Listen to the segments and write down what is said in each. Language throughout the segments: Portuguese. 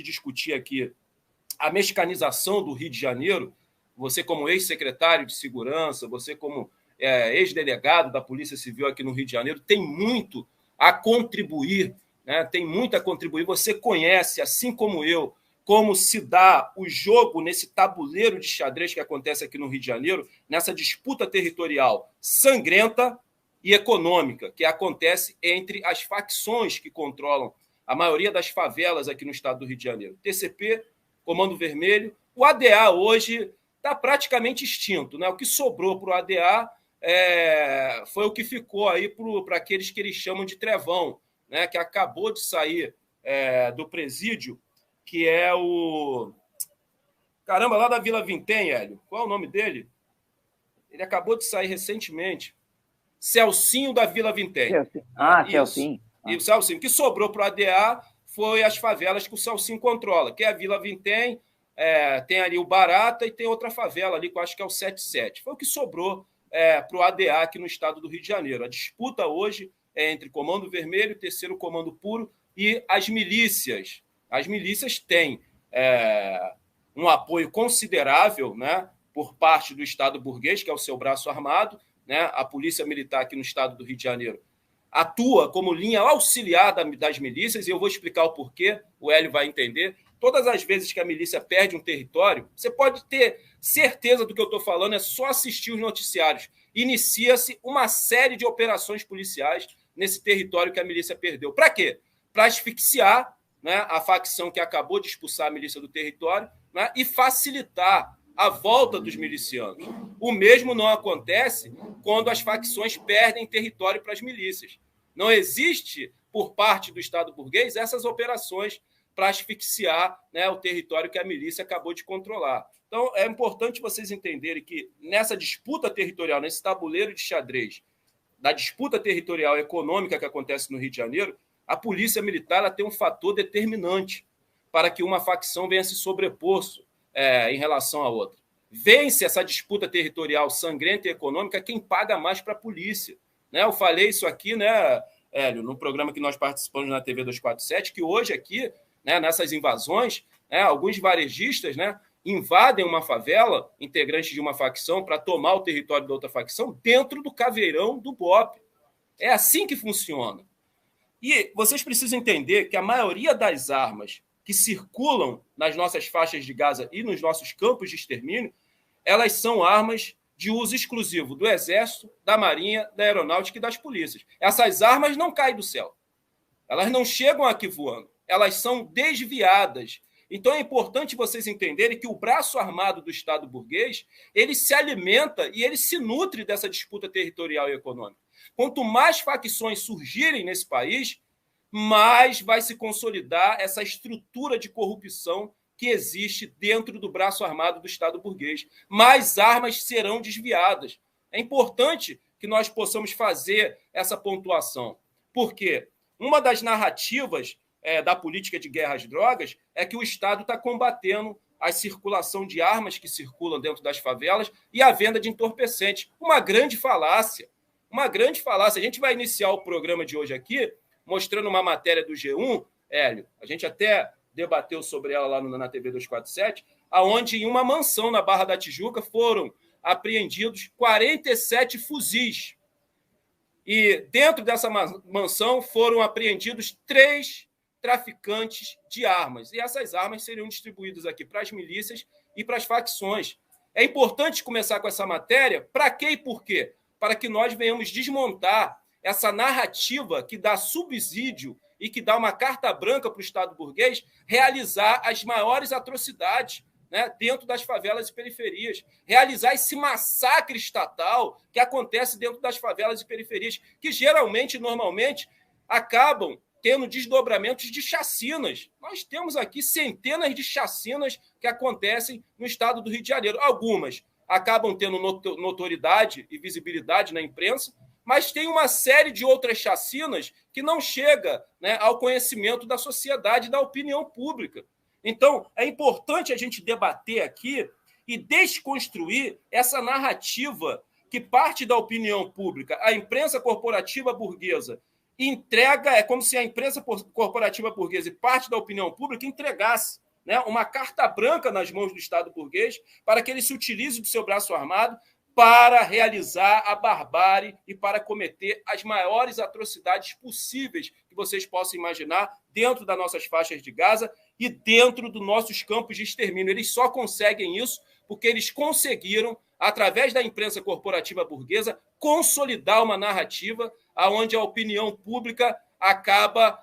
discutir aqui a mexicanização do Rio de Janeiro, você como ex-secretário de Segurança, você como ex-delegado da Polícia Civil aqui no Rio de Janeiro, tem muito a contribuir, né? Tem muito a contribuir. Você conhece, assim como eu, como se dá o jogo nesse tabuleiro de xadrez que acontece aqui no Rio de Janeiro, nessa disputa territorial sangrenta e econômica que acontece entre as facções que controlam a maioria das favelas aqui no estado do Rio de Janeiro. TCP, Comando Vermelho, o ADA hoje está praticamente extinto, né? O que sobrou para o ADA foi o que ficou aí para aqueles que eles chamam de Trevão, né? Que acabou de sair do presídio, que é o... Caramba, lá da Vila Vintém, Hélio. Qual é o nome dele? Ele acabou de sair recentemente. Celcinho da Vila Vintém. Celcinho. E o Celcinho. O que sobrou para o ADA foi as favelas que o Celcinho controla, que é a Vila Vintém, tem ali o Barata e tem outra favela ali, que eu acho que é o 77. Foi o que sobrou para o ADA aqui no estado do Rio de Janeiro. A disputa hoje é entre Comando Vermelho, Terceiro Comando Puro e as milícias. As milícias têm um apoio considerável, né, por parte do Estado burguês, que é o seu braço armado, né? A Polícia Militar aqui no estado do Rio de Janeiro atua como linha auxiliar das milícias, e eu vou explicar o porquê, o Hélio vai entender. Todas as vezes que a milícia perde um território, você pode ter certeza do que eu estou falando, é só assistir os noticiários. Inicia-se uma série de operações policiais nesse território que a milícia perdeu. Para quê? Para asfixiar, né, a facção que acabou de expulsar a milícia do território, né, e facilitar a volta dos milicianos. O mesmo não acontece quando as facções perdem território para as milícias. Não existe, por parte do Estado burguês, essas operações para asfixiar, né, o território que a milícia acabou de controlar. Então, é importante vocês entenderem que nessa disputa territorial, nesse tabuleiro de xadrez, da disputa territorial econômica que acontece no Rio de Janeiro, a polícia militar ela tem um fator determinante para que uma facção venha se sobrepor em relação à outra. Vence essa disputa territorial sangrenta e econômica quem paga mais para a polícia. Né? Eu falei isso aqui, né, Hélio, no programa que nós participamos na TV 247, que hoje aqui, né, nessas invasões, né, alguns varejistas, né, invadem uma favela, integrantes de uma facção, para tomar o território da outra facção dentro do caveirão do BOPE. É assim que funciona. E vocês precisam entender que a maioria das armas que circulam nas nossas faixas de Gaza e nos nossos campos de extermínio, elas são armas de uso exclusivo do Exército, da Marinha, da Aeronáutica e das polícias. Essas armas não caem do céu. Elas não chegam aqui voando. Elas são desviadas. Então é importante vocês entenderem que o braço armado do Estado burguês, ele se alimenta e ele se nutre dessa disputa territorial e econômica. Quanto mais facções surgirem nesse país, mais vai se consolidar essa estrutura de corrupção que existe dentro do braço armado do Estado burguês. Mais armas serão desviadas. É importante que nós possamos fazer essa pontuação. Por quê? Uma das narrativas da política de guerra às drogas é que o Estado está combatendo a circulação de armas que circulam dentro das favelas e a venda de entorpecentes. Uma grande falácia. Uma grande falácia. A gente vai iniciar o programa de hoje aqui mostrando uma matéria do G1, Hélio, a gente até debateu sobre ela lá na TV 247, aonde em uma mansão na Barra da Tijuca foram apreendidos 47 fuzis. E dentro dessa mansão foram apreendidos 3 traficantes de armas. E essas armas seriam distribuídas aqui para as milícias e para as facções. É importante começar com essa matéria. Para quê e por quê? Para que nós venhamos desmontar essa narrativa que dá subsídio e que dá uma carta branca para o Estado burguês realizar as maiores atrocidades, né, dentro das favelas e periferias, realizar esse massacre estatal que acontece dentro das favelas e periferias, que geralmente, normalmente, acabam tendo desdobramentos de chacinas. Nós temos aqui centenas de chacinas que acontecem no estado do Rio de Janeiro. Algumas acabam tendo notoriedade e visibilidade na imprensa, mas tem uma série de outras chacinas que não chega, né, ao conhecimento da sociedade e da opinião pública. Então, é importante a gente debater aqui e desconstruir essa narrativa que parte da opinião pública, a imprensa corporativa burguesa entrega, é como se a imprensa corporativa burguesa e parte da opinião pública entregasse, né, uma carta branca nas mãos do Estado burguês para que ele se utilize do seu braço armado para realizar a barbárie e para cometer as maiores atrocidades possíveis que vocês possam imaginar dentro das nossas faixas de Gaza e dentro dos nossos campos de extermínio. Eles só conseguem isso porque eles conseguiram, através da imprensa corporativa burguesa, consolidar uma narrativa onde a opinião pública acaba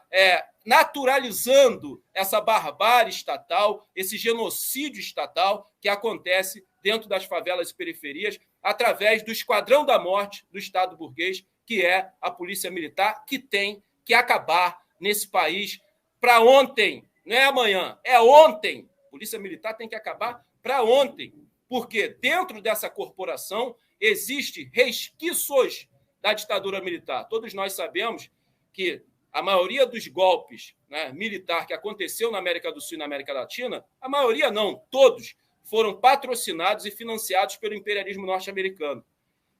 naturalizando essa barbárie estatal, esse genocídio estatal que acontece dentro das favelas e periferias, através do esquadrão da morte do Estado burguês, que é a polícia militar, que tem que acabar nesse país para ontem, não é amanhã, é ontem. A polícia militar tem que acabar para ontem, porque dentro dessa corporação existem resquícios da ditadura militar. Todos nós sabemos que a maioria dos golpes, né, militar que aconteceu na América do Sul e na América Latina, a maioria não, todos, foram patrocinados e financiados pelo imperialismo norte-americano.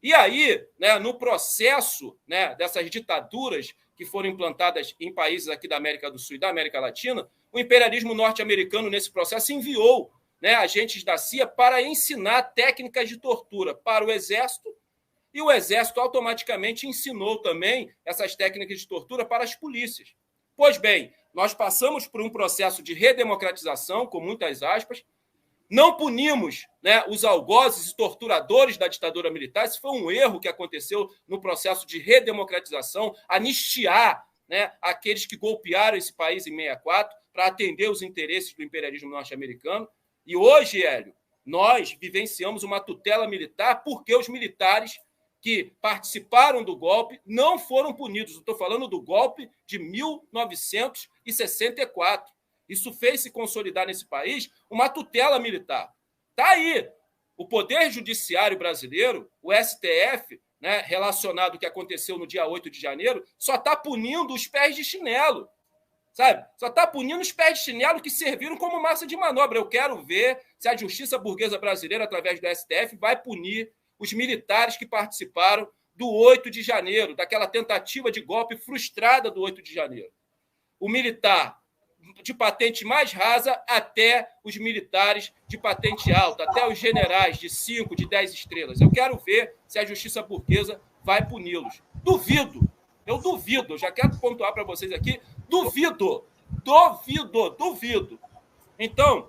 E aí, né, no processo, né, dessas ditaduras que foram implantadas em países aqui da América do Sul e da América Latina, o imperialismo norte-americano, nesse processo, enviou, né, agentes da CIA para ensinar técnicas de tortura para o Exército, e o Exército automaticamente ensinou também essas técnicas de tortura para as polícias. Pois bem, nós passamos por um processo de redemocratização, com muitas aspas, não punimos, né, os algozes e torturadores da ditadura militar. Isso foi um erro que aconteceu no processo de redemocratização, anistiar, né, aqueles que golpearam esse país em 64 para atender os interesses do imperialismo norte-americano. E hoje, Hélio, nós vivenciamos uma tutela militar porque os militares que participaram do golpe não foram punidos. Eu estou falando do golpe de 1964. Isso fez se consolidar nesse país uma tutela militar. Está aí. O Poder Judiciário brasileiro, o STF, né, relacionado ao que aconteceu no dia 8 de janeiro, só está punindo os pés de chinelo. Sabe? Só está punindo os pés de chinelo que serviram como massa de manobra. Eu quero ver se a justiça burguesa brasileira, através do STF, vai punir os militares que participaram do 8 de janeiro, daquela tentativa de golpe frustrada do 8 de janeiro. O militar de patente mais rasa até os militares de patente alta, até os generais de 5, de 10 estrelas. Eu quero ver se a justiça burguesa vai puni-los. Duvido, eu já quero pontuar para vocês aqui, duvido. Então,